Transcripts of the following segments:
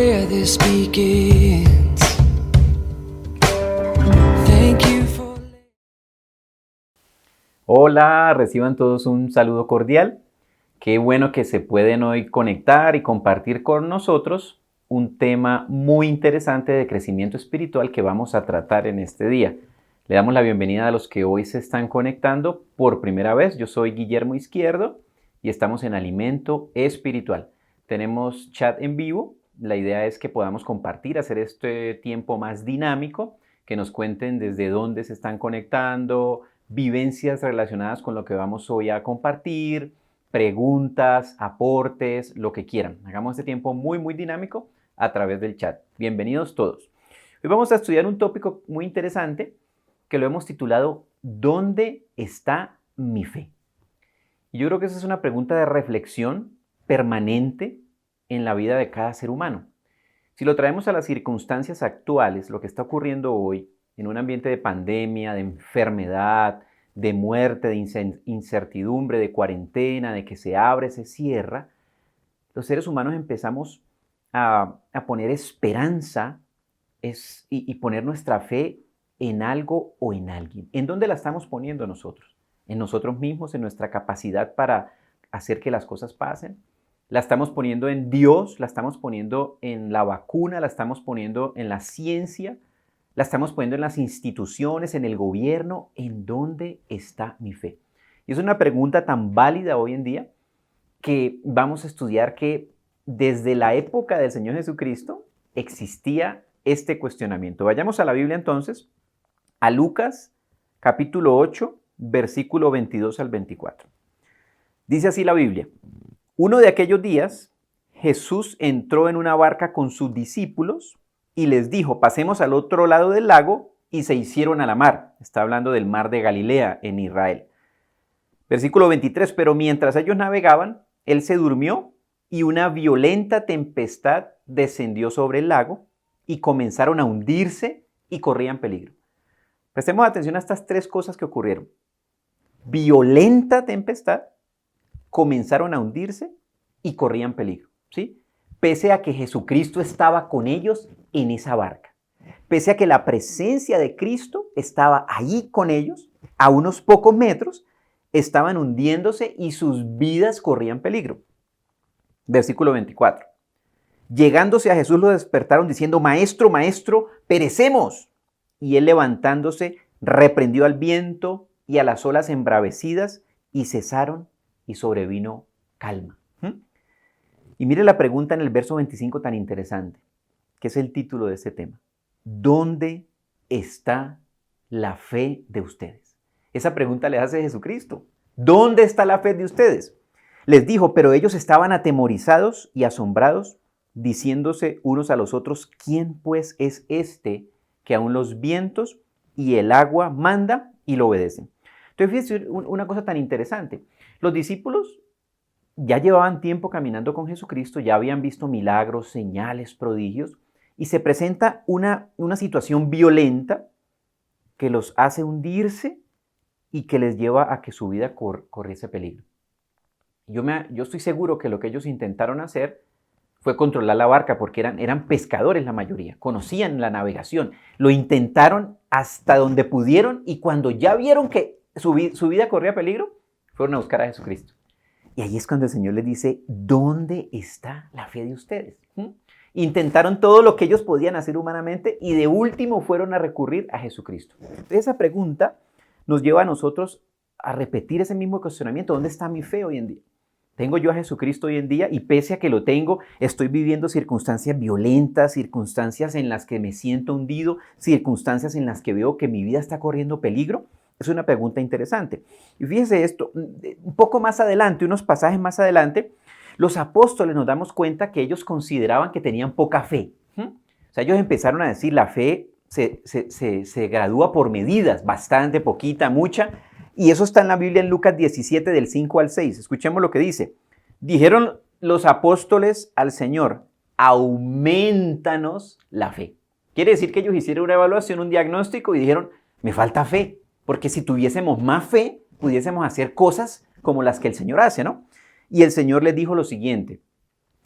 where this begins. Thank you for... Hola, reciban todos un saludo cordial. Qué bueno que se pueden hoy conectar y compartir con nosotros un tema muy interesante de crecimiento espiritual que vamos a tratar en este día. Le damos la bienvenida a los que hoy se están conectando por primera vez. Yo soy Guillermo Izquierdo y estamos en Alimento Espiritual. Tenemos chat en vivo. La idea es que podamos compartir, hacer este tiempo más dinámico, que nos cuenten desde dónde se están conectando, vivencias relacionadas con lo que vamos hoy a compartir, preguntas, aportes, lo que quieran. Hagamos este tiempo muy dinámico a través del chat. Bienvenidos todos. Hoy vamos a estudiar un tópico muy interesante que lo hemos titulado ¿Dónde está mi fe? Y yo creo que esa es una pregunta de reflexión permanente en la vida de cada ser humano. Si lo traemos a las circunstancias actuales, lo que está ocurriendo hoy, en un ambiente de pandemia, de enfermedad, de muerte, de incertidumbre, de cuarentena, de que se abre, se cierra, los seres humanos empezamos a poner esperanza y poner nuestra fe en algo o en alguien. ¿En dónde la estamos poniendo nosotros? ¿En nosotros mismos, en nuestra capacidad para hacer que las cosas pasen? ¿La estamos poniendo en Dios? ¿La estamos poniendo en la vacuna? ¿La estamos poniendo en la ciencia? ¿La estamos poniendo en las instituciones, en el gobierno? ¿En dónde está mi fe? Y es una pregunta tan válida hoy en día que vamos a estudiar que desde la época del Señor Jesucristo existía este cuestionamiento. Vayamos a la Biblia entonces, a Lucas capítulo 8, versículo 22 al 24. Dice así la Biblia: uno de aquellos días, Jesús entró en una barca con sus discípulos y les dijo, pasemos al otro lado del lago, y se hicieron a la mar. Está hablando del mar de Galilea en Israel. Versículo 23, pero mientras ellos navegaban, él se durmió y una violenta tempestad descendió sobre el lago y comenzaron a hundirse y corrían peligro. Prestemos atención a estas tres cosas que ocurrieron. Violenta tempestad, comenzaron a hundirse y corrían peligro, ¿sí? Pese a que Jesucristo estaba con ellos en esa barca. Pese a que la presencia de Cristo estaba allí con ellos, a unos pocos metros, estaban hundiéndose y sus vidas corrían peligro. Versículo 24. Llegándose a Jesús lo despertaron diciendo, Maestro, Maestro, perecemos. Y él levantándose, reprendió al viento y a las olas embravecidas y cesaron y sobrevino calma. Y mire la pregunta en el verso 25 tan interesante, que es el título de este tema. ¿Dónde está la fe de ustedes? Esa pregunta le hace Jesucristo. ¿Dónde está la fe de ustedes? Les dijo, pero ellos estaban atemorizados y asombrados, diciéndose unos a los otros, ¿quién pues es este que aún los vientos y el agua manda y lo obedecen? Entonces, fíjense una cosa tan interesante. Los discípulos ya llevaban tiempo caminando con Jesucristo, ya habían visto milagros, señales, prodigios, y se presenta una situación violenta que los hace hundirse y que les lleva a que su vida corriese peligro. Yo estoy seguro que lo que ellos intentaron hacer fue controlar la barca, porque eran pescadores la mayoría, conocían la navegación, lo intentaron hasta donde pudieron y cuando ya vieron que su vida corría peligro, fueron a buscar a Jesucristo. Y ahí es cuando el Señor les dice, ¿dónde está la fe de ustedes? Intentaron todo lo que ellos podían hacer humanamente y de último fueron a recurrir a Jesucristo. Entonces, esa pregunta nos lleva a nosotros a repetir ese mismo cuestionamiento. ¿Dónde está mi fe hoy en día? ¿Tengo yo a Jesucristo hoy en día? Y pese a que lo tengo, estoy viviendo circunstancias violentas, circunstancias en las que me siento hundido, circunstancias en las que veo que mi vida está corriendo peligro. Es una pregunta interesante. Y fíjese esto, un poco más adelante, unos pasajes más adelante, los apóstoles nos damos cuenta que ellos consideraban que tenían poca fe. O sea, ellos empezaron a decir, la fe se gradúa por medidas, bastante, poquita, mucha. Y eso está en la Biblia en Lucas 17, del 5 al 6. Escuchemos lo que dice. Dijeron los apóstoles al Señor, aumentanos la fe. Quiere decir que ellos hicieron una evaluación, un diagnóstico y dijeron, me falta fe. Porque si tuviésemos más fe, pudiésemos hacer cosas como las que el Señor hace, ¿no? Y el Señor les dijo lo siguiente,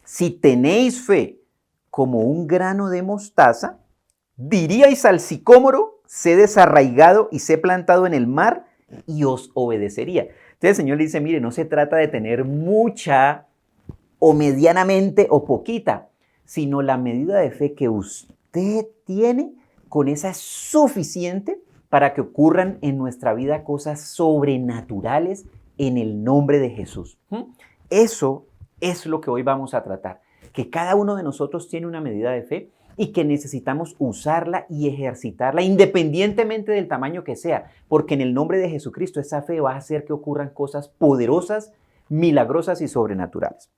si tenéis fe como un grano de mostaza, diríais al sicómoro, sé desarraigado y sé plantado en el mar, y os obedecería. Entonces el Señor le dice, mire, no se trata de tener mucha o medianamente o poquita, sino la medida de fe que usted tiene, con esa es suficiente para que ocurran en nuestra vida cosas sobrenaturales en el nombre de Jesús. Eso es lo que hoy vamos a tratar, que cada uno de nosotros tiene una medida de fe y que necesitamos usarla y ejercitarla independientemente del tamaño que sea, porque en el nombre de Jesucristo esa fe va a hacer que ocurran cosas poderosas, milagrosas y sobrenaturales.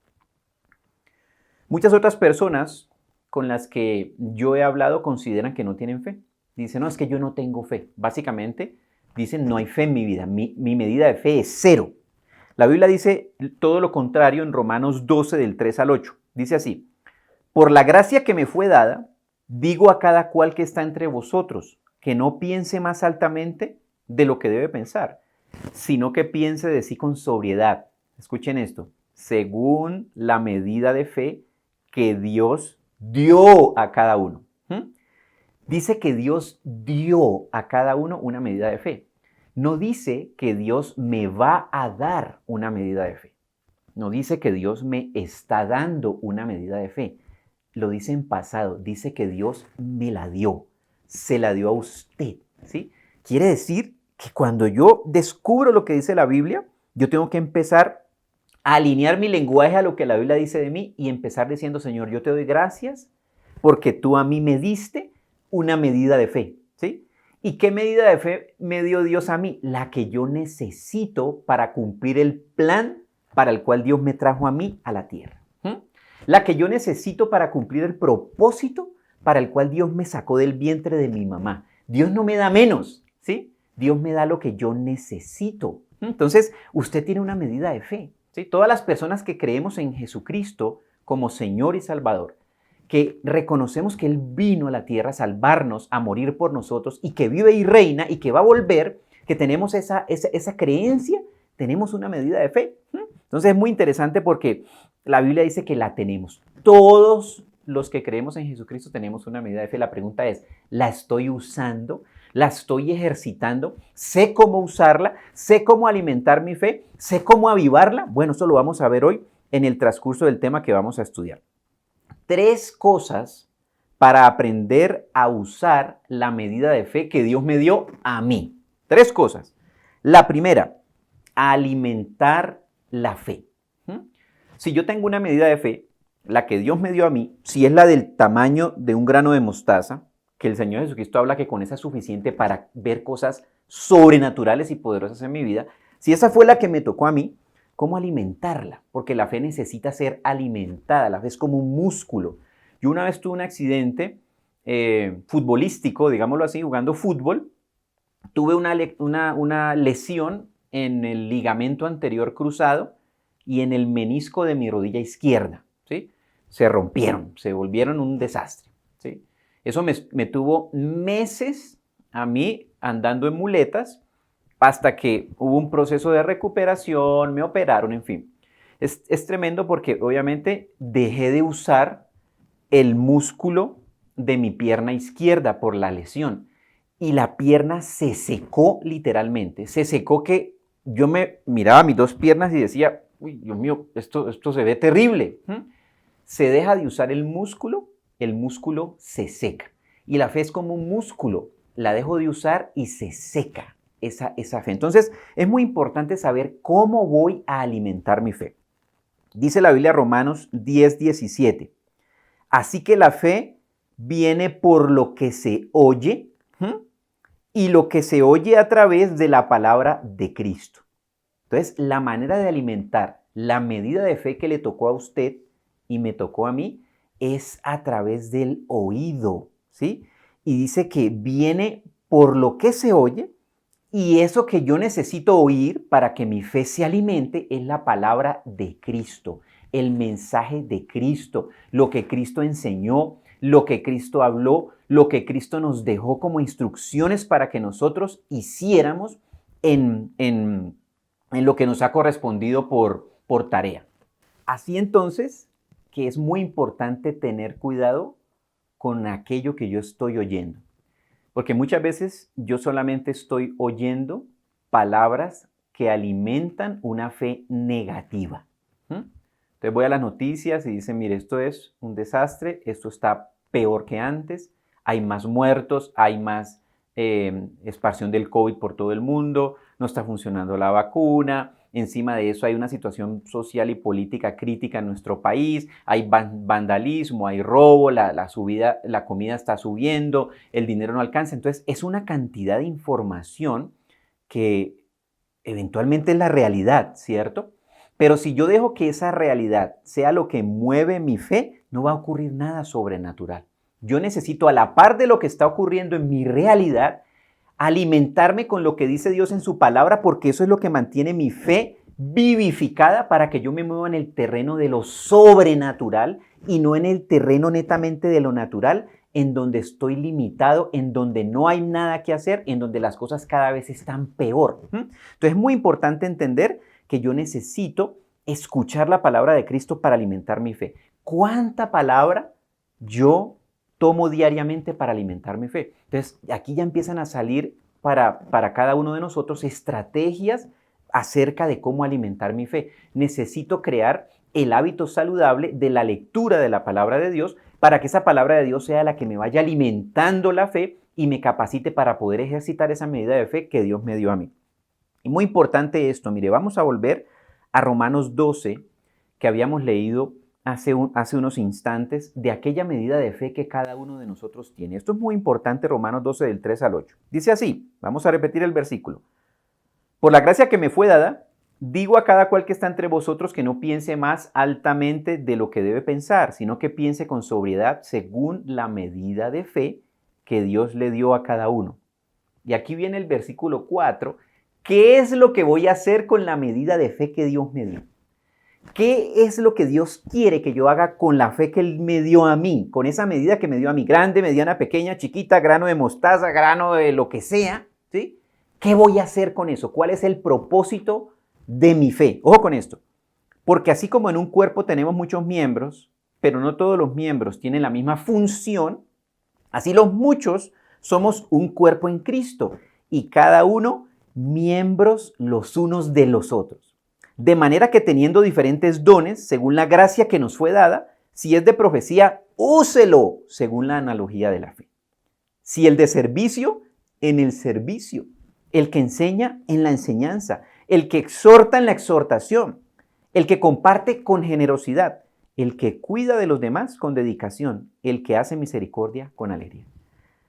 Muchas otras personas con las que yo he hablado consideran que no tienen fe. Dicen, no, es que yo no tengo fe. Básicamente dicen, no hay fe en mi vida, mi medida de fe es 0. La Biblia dice todo lo contrario en Romanos 12 del 3 al 8. Dice así, por la gracia que me fue dada, digo a cada cual que está entre vosotros, que no piense más altamente de lo que debe pensar, sino que piense de sí con sobriedad. Escuchen esto, según la medida de fe que Dios dio a cada uno. Dice que Dios dio a cada uno una medida de fe. No dice que Dios me va a dar una medida de fe. No dice que Dios me está dando una medida de fe. Lo dice en pasado. Dice que Dios me la dio. Se la dio a usted. ¿Sí? Quiere decir que cuando yo descubro lo que dice la Biblia, yo tengo que empezar a alinear mi lenguaje a lo que la Biblia dice de mí y empezar diciendo, Señor, yo te doy gracias porque tú a mí me diste una medida de fe. ¿Sí? ¿Y qué medida de fe me dio Dios a mí? La que yo necesito para cumplir el plan para el cual Dios me trajo a mí a la tierra. La que yo necesito para cumplir el propósito para el cual Dios me sacó del vientre de mi mamá. Dios no me da menos, ¿sí? Dios me da lo que yo necesito. Entonces, usted tiene una medida de fe, ¿sí? Todas las personas que creemos en Jesucristo como Señor y Salvador, que reconocemos que Él vino a la tierra a salvarnos, a morir por nosotros y que vive y reina y que va a volver, que tenemos esa creencia, tenemos una medida de fe. Entonces es muy interesante porque la Biblia dice que la tenemos. Todos los que creemos en Jesucristo tenemos una medida de fe. La pregunta es, ¿la estoy usando? ¿La estoy ejercitando? ¿Sé cómo usarla? ¿Sé cómo alimentar mi fe? ¿Sé cómo avivarla? Bueno, eso lo vamos a ver hoy en el transcurso del tema que vamos a estudiar. 3 cosas para aprender a usar la medida de fe que Dios me dio a mí. 3 cosas. La primera, alimentar la fe. Si yo tengo una medida de fe, la que Dios me dio a mí, si es la del tamaño de un grano de mostaza, que el Señor Jesucristo habla que con esa es suficiente para ver cosas sobrenaturales y poderosas en mi vida, si esa fue la que me tocó a mí, ¿cómo alimentarla? Porque la fe necesita ser alimentada, la fe es como un músculo. Yo una vez tuve un accidente futbolístico, digámoslo así, jugando fútbol, tuve una lesión en el ligamento anterior cruzado y en el menisco de mi rodilla izquierda, ¿sí? Se rompieron, se volvieron un desastre, ¿sí? Eso me tuvo meses a mí andando en muletas hasta que hubo un proceso de recuperación, me operaron, en fin. Es tremendo porque obviamente dejé de usar el músculo de mi pierna izquierda por la lesión y la pierna se secó literalmente, se secó que yo me miraba mis 2 piernas y decía, uy, Dios mío, esto se ve terrible. Se deja de usar el músculo se seca. Y la fe es como un músculo, la dejo de usar y se seca esa fe. Entonces, es muy importante saber cómo voy a alimentar mi fe. Dice la Biblia Romanos 10:17. Así que la fe viene por lo que se oye, y lo que se oye a través de la palabra de Cristo. Entonces, la manera de alimentar la medida de fe que le tocó a usted y me tocó a mí es a través del oído, ¿sí? Y dice que viene por lo que se oye y eso que yo necesito oír para que mi fe se alimente es la palabra de Cristo, el mensaje de Cristo, lo que Cristo enseñó, lo que Cristo habló, lo que Cristo nos dejó como instrucciones para que nosotros hiciéramos en lo que nos ha correspondido por tarea. Así entonces, que es muy importante tener cuidado con aquello que yo estoy oyendo. Porque muchas veces yo solamente estoy oyendo palabras que alimentan una fe negativa. Entonces voy a las noticias y dicen, mire, esto es un desastre, esto está peor que antes, hay más muertos, hay más expansión del COVID por todo el mundo, no está funcionando la vacuna, encima de eso hay una situación social y política crítica en nuestro país, hay vandalismo, hay robo, la comida está subiendo, el dinero no alcanza. Entonces es una cantidad de información que eventualmente es la realidad, ¿cierto? Pero si yo dejo que esa realidad sea lo que mueve mi fe, no va a ocurrir nada sobrenatural. Yo necesito, a la par de lo que está ocurriendo en mi realidad, alimentarme con lo que dice Dios en su palabra, porque eso es lo que mantiene mi fe vivificada para que yo me mueva en el terreno de lo sobrenatural y no en el terreno netamente de lo natural, en donde estoy limitado, en donde no hay nada que hacer, en donde las cosas cada vez están peor. Entonces es muy importante entender que yo necesito escuchar la palabra de Cristo para alimentar mi fe. ¿Cuánta palabra yo tomo diariamente para alimentar mi fe? Entonces, aquí ya empiezan a salir para cada uno de nosotros estrategias acerca de cómo alimentar mi fe. Necesito crear el hábito saludable de la lectura de la palabra de Dios para que esa palabra de Dios sea la que me vaya alimentando la fe y me capacite para poder ejercitar esa medida de fe que Dios me dio a mí. Y muy importante esto, mire, vamos a volver a Romanos 12, que habíamos leído hace unos instantes, de aquella medida de fe que cada uno de nosotros tiene. Esto es muy importante, Romanos 12, del 3 al 8. Dice así, vamos a repetir el versículo. Por la gracia que me fue dada, digo a cada cual que está entre vosotros que no piense más altamente de lo que debe pensar, sino que piense con sobriedad según la medida de fe que Dios le dio a cada uno. Y aquí viene el versículo 4. ¿Qué es lo que voy a hacer con la medida de fe que Dios me dio? ¿Qué es lo que Dios quiere que yo haga con la fe que Él me dio a mí? Con esa medida que me dio a mí, grande, mediana, pequeña, chiquita, grano de mostaza, grano de lo que sea, ¿sí? ¿Qué voy a hacer con eso? ¿Cuál es el propósito de mi fe? Ojo con esto, porque así como en un cuerpo tenemos muchos miembros, pero no todos los miembros tienen la misma función, así los muchos somos un cuerpo en Cristo y cada uno miembros los unos de los otros. De manera que teniendo diferentes dones, según la gracia que nos fue dada, si es de profecía, úselo según la analogía de la fe. Si el de servicio, en el servicio. El que enseña, en la enseñanza. El que exhorta, en la exhortación. El que comparte, con generosidad. El que cuida de los demás, con dedicación. El que hace misericordia, con alegría.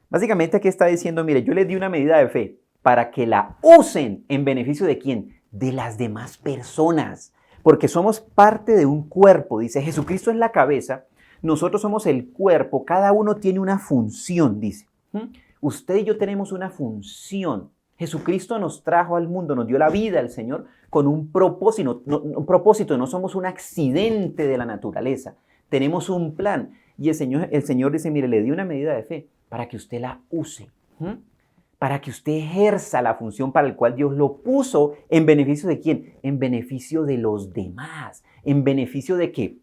Básicamente aquí está diciendo, mire, yo les di una medida de fe para que la usen en beneficio de ¿quién? De las demás personas. Porque somos parte de un cuerpo. Dice, Jesucristo es la cabeza, nosotros somos el cuerpo, cada uno tiene una función, dice. Usted y yo tenemos una función. Jesucristo nos trajo al mundo, nos dio la vida al Señor con un propósito. No somos un accidente de la naturaleza. Tenemos un plan. Y el Señor dice, mire, le di una medida de fe para que usted la use. Para que usted ejerza la función para la cual Dios lo puso, ¿en beneficio de quién? En beneficio de los demás, en beneficio de que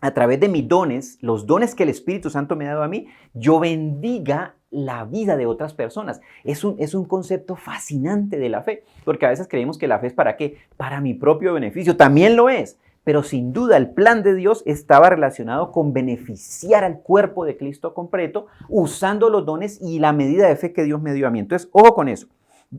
a través de mis dones, los dones que el Espíritu Santo me ha dado a mí, yo bendiga la vida de otras personas. Es un concepto fascinante de la fe, porque a veces creemos que la fe es ¿para qué? Para mi propio beneficio, también lo es. Pero sin duda el plan de Dios estaba relacionado con beneficiar al cuerpo de Cristo completo usando los dones y la medida de fe que Dios me dio a mí. Entonces, ojo con eso.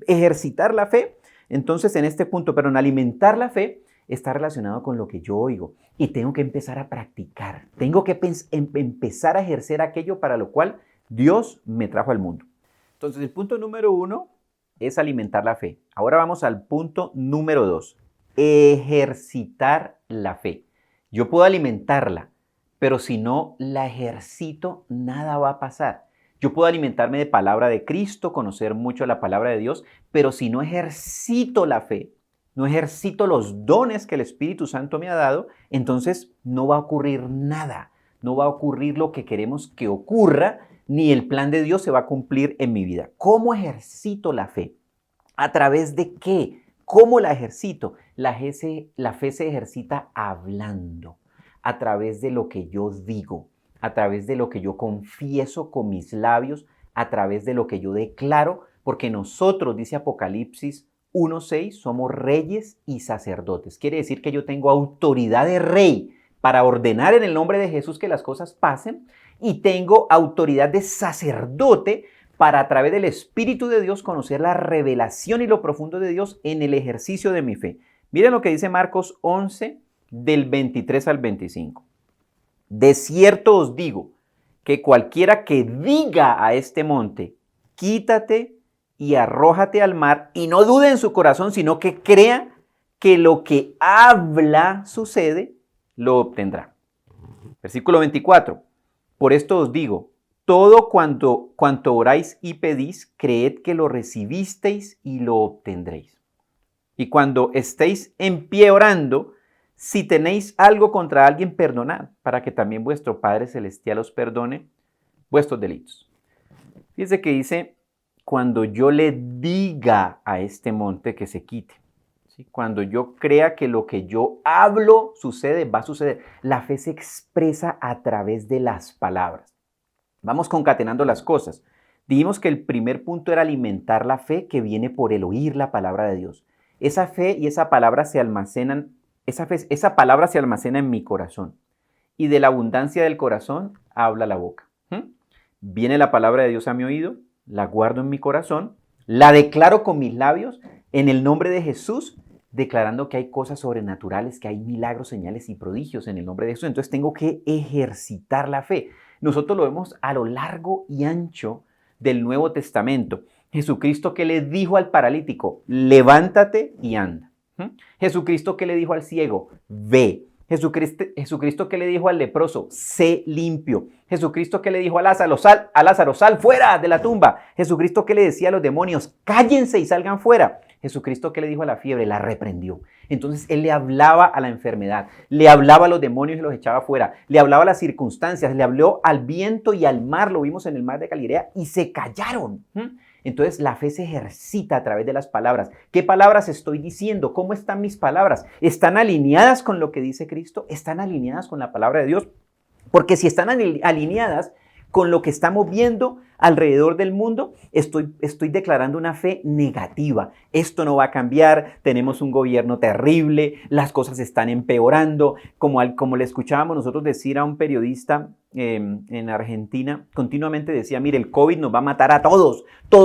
Ejercitar la fe, entonces en este punto, pero en alimentar la fe, está relacionado con lo que yo oigo. Y tengo que empezar a practicar. Tengo que empezar a ejercer aquello para lo cual Dios me trajo al mundo. Entonces, el punto número 1 es alimentar la fe. Ahora vamos al punto número 2. Ejercitar la fe. Yo puedo alimentarla, pero si no la ejercito, nada va a pasar. Yo puedo alimentarme de palabra de Cristo, conocer mucho la palabra de Dios, pero si no ejercito la fe, no ejercito los dones que el Espíritu Santo me ha dado, entonces no va a ocurrir nada. No va a ocurrir lo que queremos que ocurra, ni el plan de Dios se va a cumplir en mi vida. ¿Cómo ejercito la fe? ¿A través de qué? ¿Cómo la ejercito? La fe se ejercita hablando. a través de lo que yo digo, a través de lo que yo confieso con mis labios, a través de lo que yo declaro, porque nosotros, dice Apocalipsis 1:6, somos reyes y sacerdotes. Quiere decir que yo tengo autoridad de rey para ordenar en el nombre de Jesús que las cosas pasen, y tengo autoridad de sacerdote para a través del Espíritu de Dios conocer la revelación y lo profundo de Dios en el ejercicio de mi fe. Miren lo que dice Marcos 11, del 23 al 25. De cierto os digo que cualquiera que diga a este monte, quítate y arrójate al mar, y no dude en su corazón, sino que crea que lo que habla sucede, lo obtendrá. Versículo 24. Por esto os digo, todo cuanto oráis y pedís, creed que lo recibisteis y lo obtendréis. Y cuando estéis en pie orando, si tenéis algo contra alguien, perdonad, para que también vuestro Padre Celestial os perdone vuestros delitos. Fíjense que dice, cuando yo le diga a este monte que se quite, ¿sí? Cuando yo crea que lo que yo hablo sucede, va a suceder. La fe se expresa a través de las palabras. Vamos concatenando las cosas. Dijimos que el primer punto era alimentar la fe que viene por el oír la palabra de Dios. Esa fe y esa palabra se almacenan, esa palabra se almacena en mi corazón. Y de la abundancia del corazón habla la boca. Viene la palabra de Dios a mi oído, la guardo en mi corazón, la declaro con mis labios en el nombre de Jesús, declarando que hay cosas sobrenaturales, que hay milagros, señales y prodigios en el nombre de Jesús. Entonces tengo que ejercitar la fe. Nosotros lo vemos a lo largo y ancho del Nuevo Testamento. Jesucristo que le dijo al paralítico, levántate y anda. Jesucristo que le dijo al ciego, ve. Jesucristo que le dijo al leproso, sé limpio. Jesucristo que le dijo a Lázaro, sal fuera de la tumba. Jesucristo que le decía a los demonios, cállense y salgan fuera. Jesucristo que le dijo a la fiebre, la reprendió. Entonces él le hablaba a la enfermedad, le hablaba a los demonios y los echaba fuera, le hablaba a las circunstancias, le habló al viento y al mar, lo vimos en el mar de Galilea, y se callaron. Entonces la fe se ejercita a través de las palabras. ¿Qué palabras estoy diciendo? ¿Cómo están mis palabras? ¿Están alineadas con lo que dice Cristo? ¿Están alineadas con la palabra de Dios? Porque si están alineadas con lo que estamos viendo alrededor del mundo, estoy declarando una fe negativa. Esto no va a cambiar, tenemos un gobierno terrible, las cosas están empeorando. Como le escuchábamos nosotros decir a un periodista en Argentina, continuamente decía, mire, el COVID nos va a matar a todos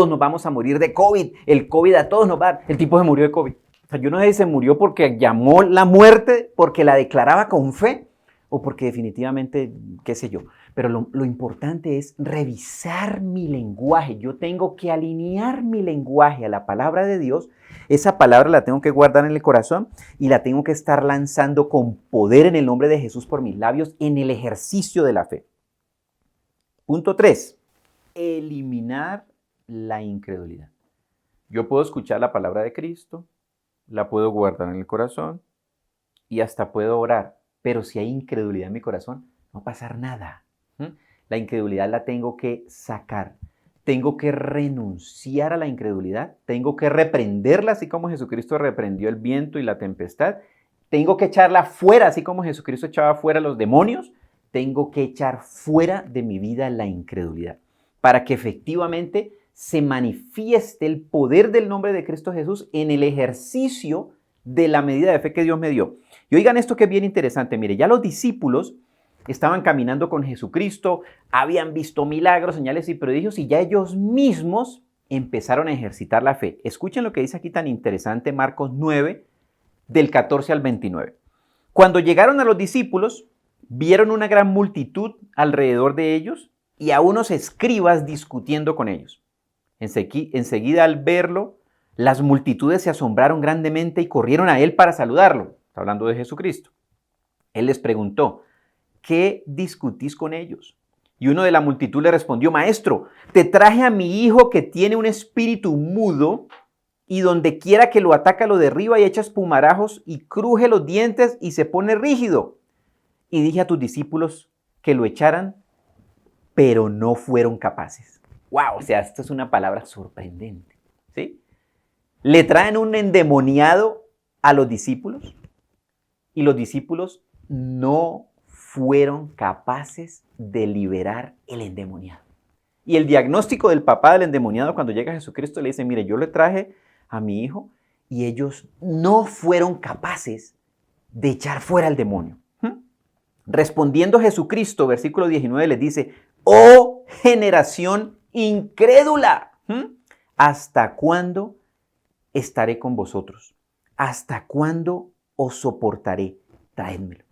nos vamos a morir de COVID, el COVID a todos nos va a... El tipo se murió de COVID. O sea, yo no sé si se murió porque llamó la muerte, porque la declaraba con fe, o porque definitivamente, qué sé yo. Pero lo importante es revisar mi lenguaje. Yo tengo que alinear mi lenguaje a la palabra de Dios. Esa palabra la tengo que guardar en el corazón y la tengo que estar lanzando con poder en el nombre de Jesús por mis labios en el ejercicio de la fe. Punto 3. Eliminar la incredulidad. Yo puedo escuchar la palabra de Cristo, la puedo guardar en el corazón y hasta puedo orar. Pero si hay incredulidad en mi corazón, no va a pasar nada. La incredulidad la tengo que sacar. Tengo que renunciar a la incredulidad. Tengo que reprenderla, así como Jesucristo reprendió el viento y la tempestad. Tengo que echarla fuera, así como Jesucristo echaba fuera a los demonios. Tengo que echar fuera de mi vida la incredulidad, para que efectivamente se manifieste el poder del nombre de Cristo Jesús en el ejercicio de la medida de fe que Dios me dio. Y oigan esto que es bien interesante. Mire, ya los discípulos estaban caminando con Jesucristo, habían visto milagros, señales y prodigios, y ya ellos mismos empezaron a ejercitar la fe. Escuchen lo que dice aquí tan interesante Marcos 9, del 14 al 29. Cuando llegaron a los discípulos, vieron una gran multitud alrededor de ellos y a unos escribas discutiendo con ellos. Enseguida al verlo, las multitudes se asombraron grandemente y corrieron a él para saludarlo. Está hablando de Jesucristo. Él les preguntó, ¿qué discutís con ellos? Y uno de la multitud le respondió, Maestro, te traje a mi hijo que tiene un espíritu mudo y donde quiera que lo ataca lo derriba y echa espumarajos y cruje los dientes y se pone rígido. Y dije a tus discípulos que lo echaran, pero no fueron capaces. ¡Wow! O sea, esto es una palabra sorprendente, ¿sí? Le traen un endemoniado a los discípulos y los discípulos no fueron capaces de liberar el endemoniado. Y el diagnóstico del papá del endemoniado cuando llega a Jesucristo le dice, mire, yo le traje a mi hijo y ellos no fueron capaces de echar fuera al demonio. Respondiendo Jesucristo, versículo 19, les dice, oh generación incrédula, ¿hasta cuándo estaré con vosotros? ¿Hasta cuándo os soportaré? Traédmelo.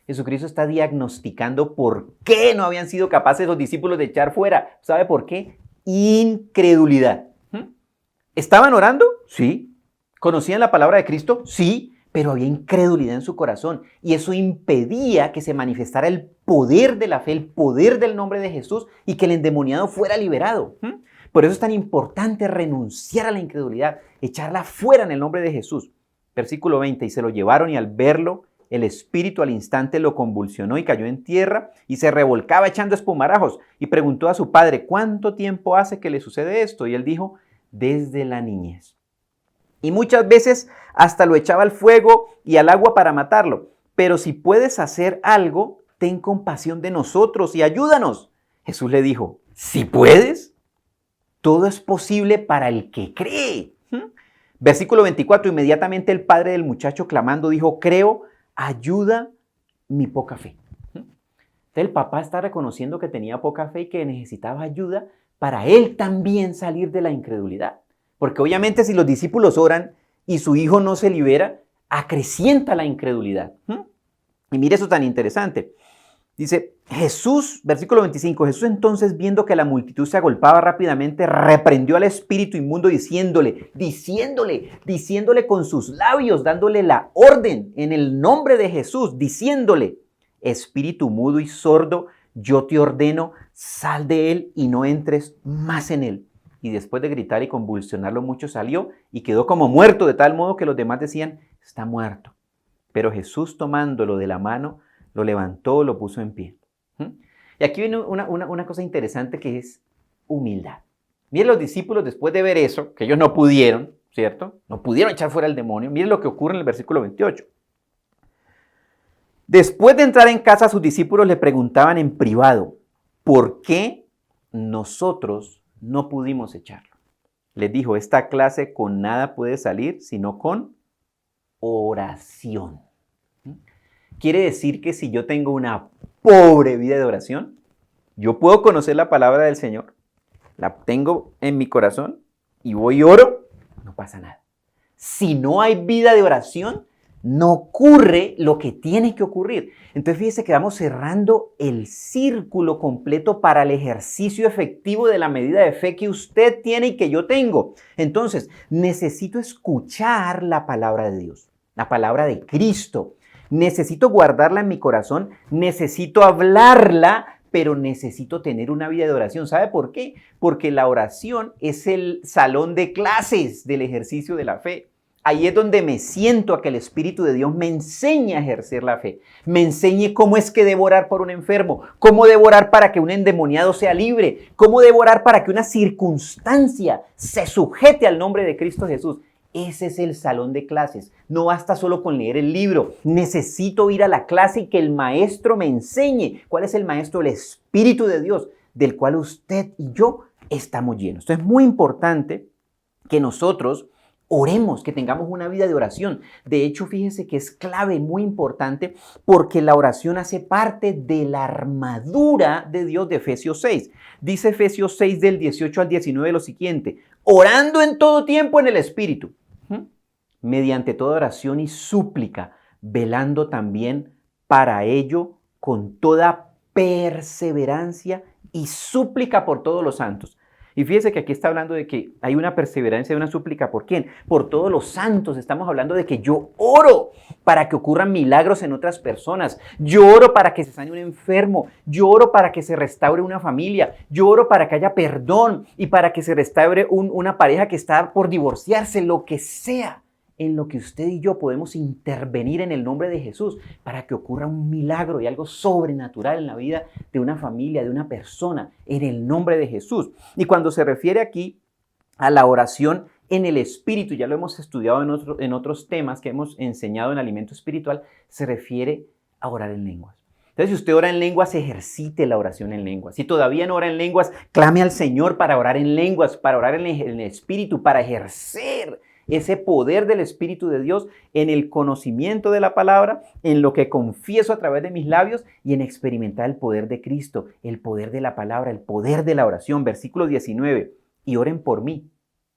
Jesucristo está diagnosticando por qué no habían sido capaces los discípulos de echar fuera. ¿Sabe por qué? Incredulidad. ¿Estaban orando? Sí. ¿Conocían la palabra de Cristo? Sí. Pero había incredulidad en su corazón y eso impedía que se manifestara el poder de la fe, el poder del nombre de Jesús y que el endemoniado fuera liberado. Por eso es tan importante renunciar a la incredulidad, echarla fuera en el nombre de Jesús. Versículo 20, y se lo llevaron y al verlo, el espíritu al instante lo convulsionó y cayó en tierra y se revolcaba echando espumarajos y preguntó a su padre, ¿cuánto tiempo hace que le sucede esto? Y él dijo, desde la niñez. Y muchas veces hasta lo echaba al fuego y al agua para matarlo. Pero si puedes hacer algo, ten compasión de nosotros y ayúdanos. Jesús le dijo, si puedes, todo es posible para el que cree. Versículo 24, inmediatamente el padre del muchacho clamando dijo, creo, ayuda mi poca fe. Entonces el papá está reconociendo que tenía poca fe y que necesitaba ayuda para él también salir de la incredulidad. Porque obviamente si los discípulos oran y su hijo no se libera, acrecienta la incredulidad. Y mire eso tan interesante. Dice Jesús, versículo 25, Jesús entonces viendo que la multitud se agolpaba rápidamente, reprendió al espíritu inmundo diciéndole con sus labios, dándole la orden en el nombre de Jesús, diciéndole, espíritu mudo y sordo, yo te ordeno, sal de él y no entres más en él. Y después de gritar y convulsionarlo mucho salió y quedó como muerto, de tal modo que los demás decían, está muerto. Pero Jesús tomándolo de la mano, lo levantó, lo puso en pie. Y aquí viene una cosa interesante que es humildad. Miren los discípulos después de ver eso, que ellos no pudieron, ¿cierto? No pudieron echar fuera el demonio. Miren lo que ocurre en el versículo 28. Después de entrar en casa, sus discípulos le preguntaban en privado, ¿por qué nosotros no pudimos echarlo? Les dijo, esta clase con nada puede salir, sino con oración. Quiere decir que si yo tengo una pobre vida de oración, yo puedo conocer la palabra del Señor, la tengo en mi corazón y voy y oro, no pasa nada. Si no hay vida de oración, no ocurre lo que tiene que ocurrir. Entonces fíjese que vamos cerrando el círculo completo para el ejercicio efectivo de la medida de fe que usted tiene y que yo tengo. Entonces, necesito escuchar la palabra de Dios, la palabra de Cristo. Necesito guardarla en mi corazón, necesito hablarla, pero necesito tener una vida de oración. ¿Sabe por qué? Porque la oración es el salón de clases del ejercicio de la fe. Ahí es donde me siento a que el Espíritu de Dios me enseñe a ejercer la fe, me enseñe cómo es que debo orar por un enfermo, cómo debo orar para que un endemoniado sea libre, cómo debo orar para que una circunstancia se sujete al nombre de Cristo Jesús. Ese es el salón de clases. No basta solo con leer el libro. Necesito ir a la clase y que el maestro me enseñe. ¿Cuál es el maestro? El Espíritu de Dios, del cual usted y yo estamos llenos. Entonces es muy importante que nosotros oremos, que tengamos una vida de oración. De hecho, fíjese que es clave, muy importante, porque la oración hace parte de la armadura de Dios de Efesios 6. Dice Efesios 6 del 18 al 19 lo siguiente, orando en todo tiempo en el Espíritu, mediante toda oración y súplica, velando también para ello con toda perseverancia y súplica por todos los santos. Y fíjese que aquí está hablando de que hay una perseverancia y una súplica. ¿Por quién? Por todos los santos. Estamos hablando de que yo oro para que ocurran milagros en otras personas. Yo oro para que se sane un enfermo. Yo oro para que se restaure una familia. Yo oro para que haya perdón y para que se restaure una pareja que está por divorciarse, lo que sea. En lo que usted y yo podemos intervenir en el nombre de Jesús para que ocurra un milagro y algo sobrenatural en la vida de una familia, de una persona, en el nombre de Jesús. Y cuando se refiere aquí a la oración en el Espíritu, ya lo hemos estudiado en otros temas que hemos enseñado en Alimento Espiritual, se refiere a orar en lenguas. Entonces, si usted ora en lenguas, ejercite la oración en lenguas. Si todavía no ora en lenguas, clame al Señor para orar en lenguas, para orar en el Espíritu, para ejercer ese poder del Espíritu de Dios en el conocimiento de la palabra, en lo que confieso a través de mis labios y en experimentar el poder de Cristo, el poder de la palabra, el poder de la oración. Versículo 19. Y oren por mí,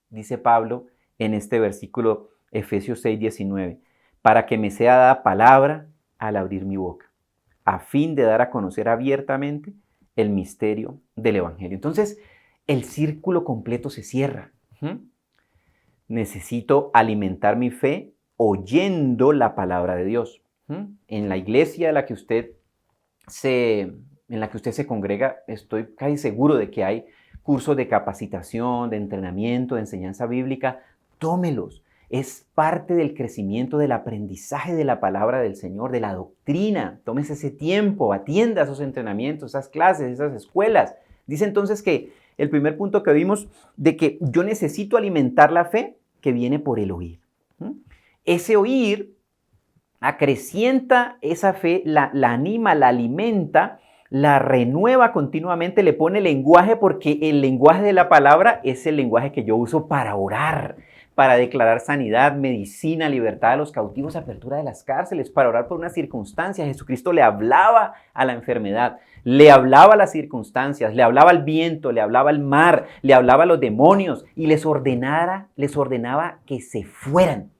dice Pablo en este versículo Efesios 6, 19, para que me sea dada palabra al abrir mi boca, a fin de dar a conocer abiertamente el misterio del Evangelio. Entonces, el círculo completo se cierra. Necesito alimentar mi fe oyendo la palabra de Dios. En la iglesia en la que usted se congrega, estoy casi seguro de que hay cursos de capacitación, de entrenamiento, de enseñanza bíblica. Tómelos. Es parte del crecimiento, del aprendizaje de la palabra del Señor, de la doctrina. Tómese ese tiempo, atienda esos entrenamientos, esas clases, esas escuelas. Dice entonces que el primer punto que vimos de que yo necesito alimentar la fe que viene por el oír. Ese oír acrecienta esa fe, la anima, la alimenta, la renueva continuamente, le pone lenguaje, porque el lenguaje de la palabra es el lenguaje que yo uso para orar, para declarar sanidad, medicina, libertad a los cautivos, apertura de las cárceles, para orar por una circunstancia. Jesucristo le hablaba a la enfermedad, le hablaba a las circunstancias, le hablaba al viento, le hablaba al mar, le hablaba a los demonios y les ordenaba que se fueran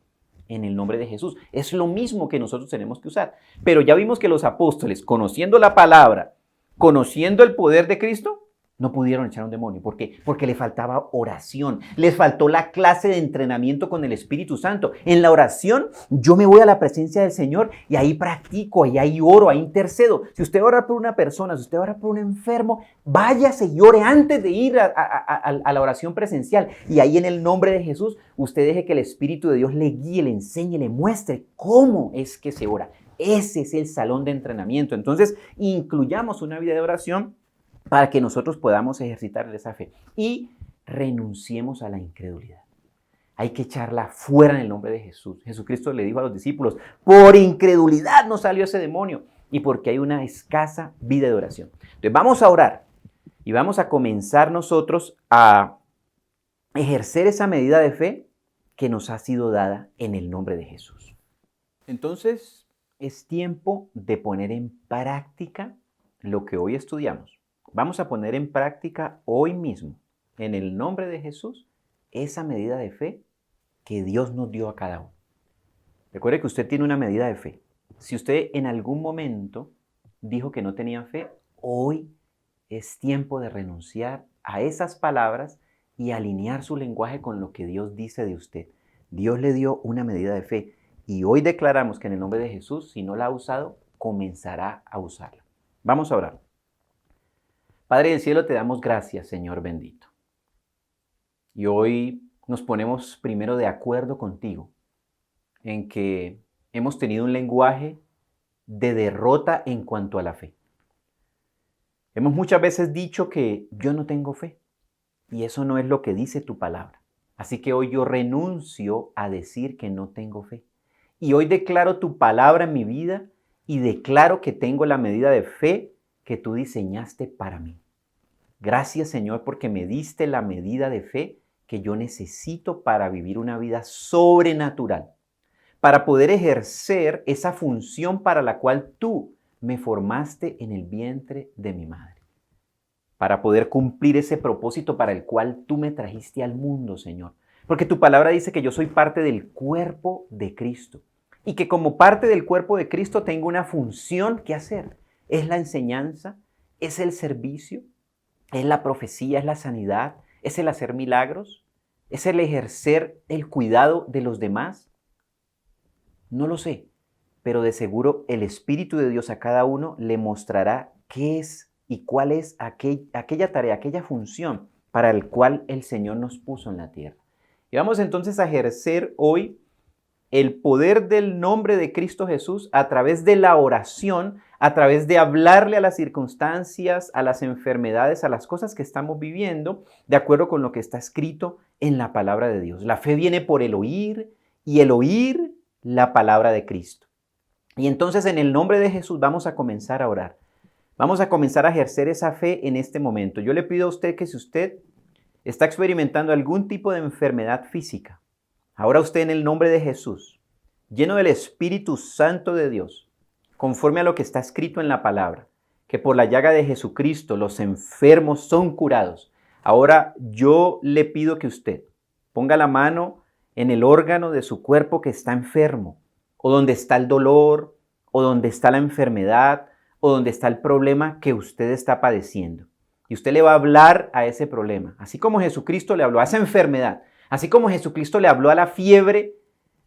en el nombre de Jesús. Es lo mismo que nosotros tenemos que usar. Pero ya vimos que los apóstoles, conociendo la palabra, conociendo el poder de Cristo, no pudieron echar un demonio. ¿Por qué? Porque le faltaba oración. Les faltó la clase de entrenamiento con el Espíritu Santo. En la oración, yo me voy a la presencia del Señor y ahí practico, ahí oro, ahí intercedo. Si usted va a orar por una persona, si usted va a orar por un enfermo, váyase y ore antes de ir a la oración presencial. Y ahí en el nombre de Jesús, usted deje que el Espíritu de Dios le guíe, le enseñe, le muestre cómo es que se ora. Ese es el salón de entrenamiento. Entonces, incluyamos una vida de oración para que nosotros podamos ejercitar esa fe y renunciemos a la incredulidad. Hay que echarla fuera en el nombre de Jesús. Jesucristo le dijo a los discípulos, por incredulidad no salió ese demonio y porque hay una escasa vida de oración. Entonces vamos a orar y vamos a comenzar nosotros a ejercer esa medida de fe que nos ha sido dada en el nombre de Jesús. Entonces es tiempo de poner en práctica lo que hoy estudiamos. Vamos a poner en práctica hoy mismo, en el nombre de Jesús, esa medida de fe que Dios nos dio a cada uno. Recuerde que usted tiene una medida de fe. Si usted en algún momento dijo que no tenía fe, hoy es tiempo de renunciar a esas palabras y alinear su lenguaje con lo que Dios dice de usted. Dios le dio una medida de fe y hoy declaramos que en el nombre de Jesús, si no la ha usado, comenzará a usarla. Vamos a orar. Padre del cielo, te damos gracias, Señor bendito. Y hoy nos ponemos primero de acuerdo contigo en que hemos tenido un lenguaje de derrota en cuanto a la fe. Hemos muchas veces dicho que yo no tengo fe y eso no es lo que dice tu palabra. Así que hoy yo renuncio a decir que no tengo fe. Y hoy declaro tu palabra en mi vida y declaro que tengo la medida de fe que tú diseñaste para mí. Gracias, Señor, porque me diste la medida de fe que yo necesito para vivir una vida sobrenatural, para poder ejercer esa función para la cual tú me formaste en el vientre de mi madre, para poder cumplir ese propósito para el cual tú me trajiste al mundo, Señor. Porque tu palabra dice que yo soy parte del cuerpo de Cristo y que como parte del cuerpo de Cristo tengo una función que hacer. Es la enseñanza, es el servicio, es la profecía, es la sanidad, es el hacer milagros, es el ejercer el cuidado de los demás. No lo sé, pero de seguro el Espíritu de Dios a cada uno le mostrará qué es y cuál es aquella tarea, aquella función para el cual el Señor nos puso en la tierra. Y vamos entonces a ejercer hoy el poder del nombre de Cristo Jesús a través de la oración, a través de hablarle a las circunstancias, a las enfermedades, a las cosas que estamos viviendo, de acuerdo con lo que está escrito en la palabra de Dios. La fe viene por el oír y el oír la palabra de Cristo. Y entonces en el nombre de Jesús vamos a comenzar a orar. Vamos a comenzar a ejercer esa fe en este momento. Yo le pido a usted que si usted está experimentando algún tipo de enfermedad física, ahora usted en el nombre de Jesús, lleno del Espíritu Santo de Dios, conforme a lo que está escrito en la palabra, que por la llaga de Jesucristo los enfermos son curados. Ahora yo le pido que usted ponga la mano en el órgano de su cuerpo que está enfermo, o donde está el dolor, o donde está la enfermedad, o donde está el problema que usted está padeciendo. Y usted le va a hablar a ese problema, así como Jesucristo le habló a esa enfermedad, así como Jesucristo le habló a la fiebre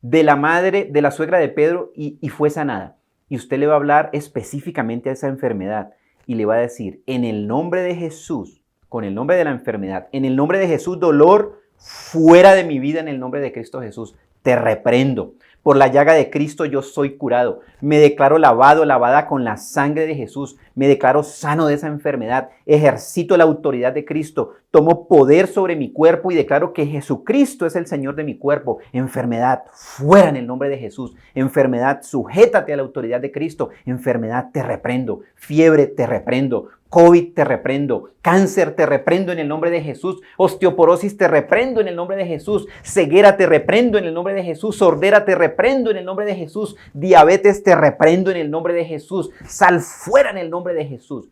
de la madre, de la suegra de Pedro y fue sanada. Y usted le va a hablar específicamente a esa enfermedad y le va a decir, en el nombre de Jesús, con el nombre de la enfermedad, en el nombre de Jesús, dolor, fuera de mi vida en el nombre de Cristo Jesús. Te reprendo. Por la llaga de Cristo yo soy curado. Me declaro lavado, lavada con la sangre de Jesús. Me declaro sano de esa enfermedad. Ejercito la autoridad de Cristo. Tomo poder sobre mi cuerpo y declaro que Jesucristo es el Señor de mi cuerpo. Enfermedad, fuera en el nombre de Jesús. Enfermedad, sujétate a la autoridad de Cristo. Enfermedad, te reprendo. Fiebre, te reprendo. COVID, te reprendo. Cáncer, te reprendo en el nombre de Jesús. Osteoporosis, te reprendo en el nombre de Jesús. Ceguera, te reprendo en el nombre de Jesús. Sordera, te reprendo en el nombre de Jesús. Diabetes, te reprendo en el nombre de Jesús. Sal fuera en el nombre de Jesús.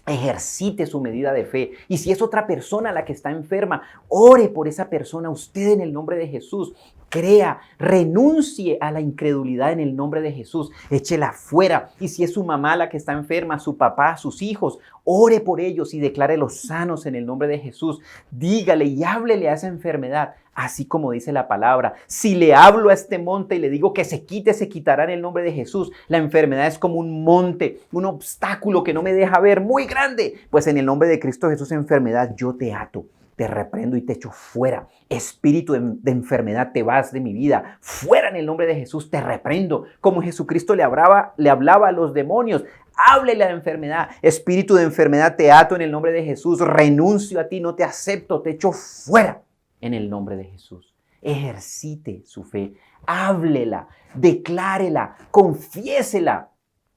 Ejercite su medida de fe. Y si es otra persona la que está enferma, ore por esa persona, usted en el nombre de Jesús. Crea, renuncie a la incredulidad en el nombre de Jesús. Échela fuera. Y si es su mamá la que está enferma, su papá, sus hijos, ore por ellos y declárelos sanos en el nombre de Jesús. Dígale y háblele a esa enfermedad, así como dice la palabra. Si le hablo a este monte y le digo que se quite, se quitará en el nombre de Jesús. La enfermedad es como un monte, un obstáculo que no me deja ver, muy grande. Pues en el nombre de Cristo Jesús, enfermedad, yo te ato. Te reprendo y te echo fuera. Espíritu de enfermedad, te vas de mi vida. Fuera en el nombre de Jesús, te reprendo. Como Jesucristo le hablaba a los demonios. Háblele a la enfermedad. Espíritu de enfermedad, te ato en el nombre de Jesús. Renuncio a ti, no te acepto, te echo fuera en el nombre de Jesús. Ejercite su fe. Háblela, declárela, confiésela.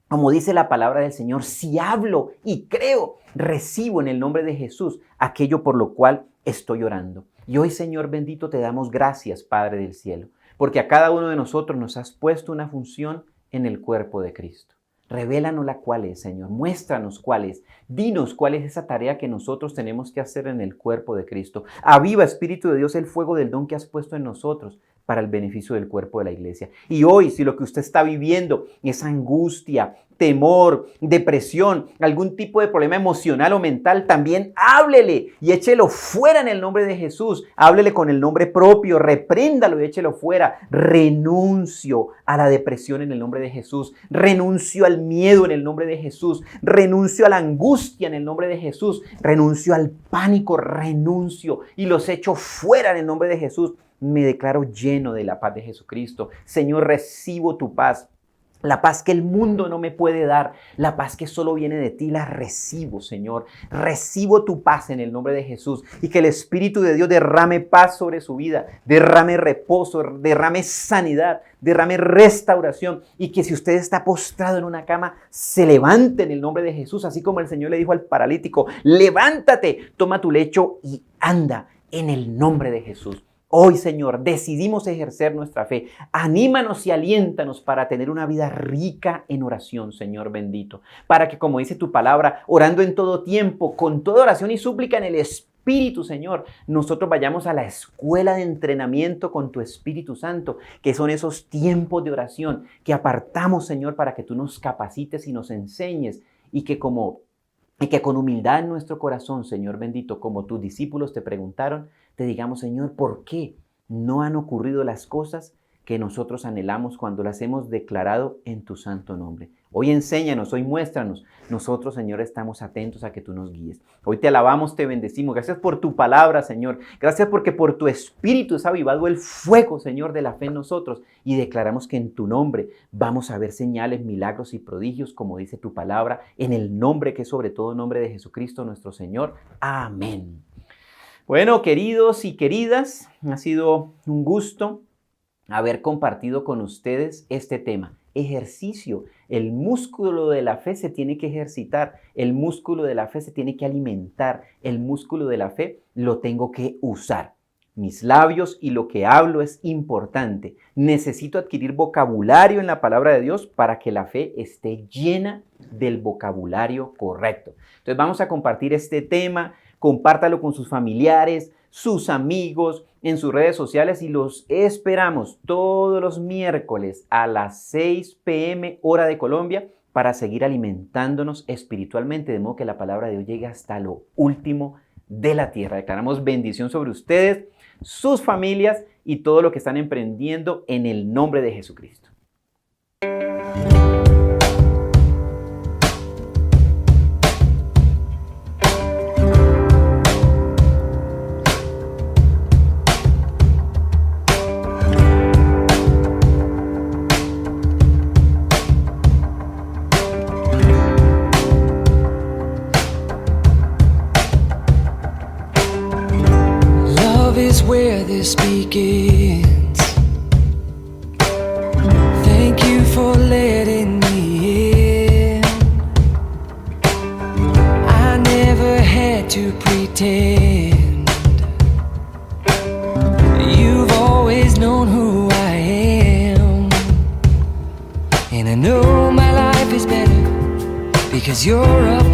Como dice la palabra del Señor, si hablo y creo, recibo en el nombre de Jesús aquello por lo cual estoy orando. Y hoy, Señor bendito, te damos gracias, Padre del cielo, porque a cada uno de nosotros nos has puesto una función en el cuerpo de Cristo. Revélanos la cuál es, Señor. Muéstranos cuál es. Dinos cuál es esa tarea que nosotros tenemos que hacer en el cuerpo de Cristo. Aviva, Espíritu de Dios, el fuego del don que has puesto en nosotros para el beneficio del cuerpo de la iglesia. Y hoy, si lo que usted está viviendo es angustia, temor, depresión, algún tipo de problema emocional o mental, también háblele y échelo fuera en el nombre de Jesús. Háblele con el nombre propio, repréndalo y échelo fuera. Renuncio a la depresión en el nombre de Jesús. Renuncio al miedo en el nombre de Jesús. Renuncio a la angustia en el nombre de Jesús. Renuncio al pánico, renuncio y los echo fuera en el nombre de Jesús. Me declaro lleno de la paz de Jesucristo. Señor, recibo tu paz. La paz que el mundo no me puede dar, la paz que solo viene de ti, la recibo, Señor. Recibo tu paz en el nombre de Jesús y que el Espíritu de Dios derrame paz sobre su vida, derrame reposo, derrame sanidad, derrame restauración y que si usted está postrado en una cama, se levante en el nombre de Jesús, así como el Señor le dijo al paralítico, levántate, toma tu lecho y anda en el nombre de Jesús. Hoy, Señor, decidimos ejercer nuestra fe. Anímanos y aliéntanos para tener una vida rica en oración, Señor bendito. Para que, como dice tu palabra, orando en todo tiempo, con toda oración y súplica en el Espíritu, Señor, nosotros vayamos a la escuela de entrenamiento con tu Espíritu Santo, que son esos tiempos de oración que apartamos, Señor, para que tú nos capacites y nos enseñes y que con humildad en nuestro corazón, Señor bendito, como tus discípulos te preguntaron, te digamos, Señor, ¿por qué no han ocurrido las cosas que nosotros anhelamos cuando las hemos declarado en tu santo nombre? Hoy enséñanos, hoy muéstranos. Nosotros, Señor, estamos atentos a que tú nos guíes. Hoy te alabamos, te bendecimos. Gracias por tu palabra, Señor. Gracias porque por tu Espíritu has avivado el fuego, Señor, de la fe en nosotros. Y declaramos que en tu nombre vamos a ver señales, milagros y prodigios, como dice tu palabra, en el nombre que es sobre todo nombre de Jesucristo nuestro Señor. Amén. Bueno, queridos y queridas, ha sido un gusto haber compartido con ustedes este tema. ejercicio. El músculo de la fe se tiene que ejercitar, el músculo de la fe se tiene que alimentar, el músculo de la fe lo tengo que usar. Mis labios y lo que hablo es importante. Necesito adquirir vocabulario en la palabra de Dios para que la fe esté llena del vocabulario correcto. Entonces vamos a compartir este tema, compártalo con sus familiares, sus amigos, en sus redes sociales y los esperamos todos los miércoles a las 6 p.m. hora de Colombia para seguir alimentándonos espiritualmente, de modo que la palabra de Dios llegue hasta lo último de la tierra. Declaramos bendición sobre ustedes, sus familias y todo lo que están emprendiendo en el nombre de Jesucristo. Is where this begins. Thank you for letting me in. I never had to pretend. You've always known who I am, and I know my life is better because you're a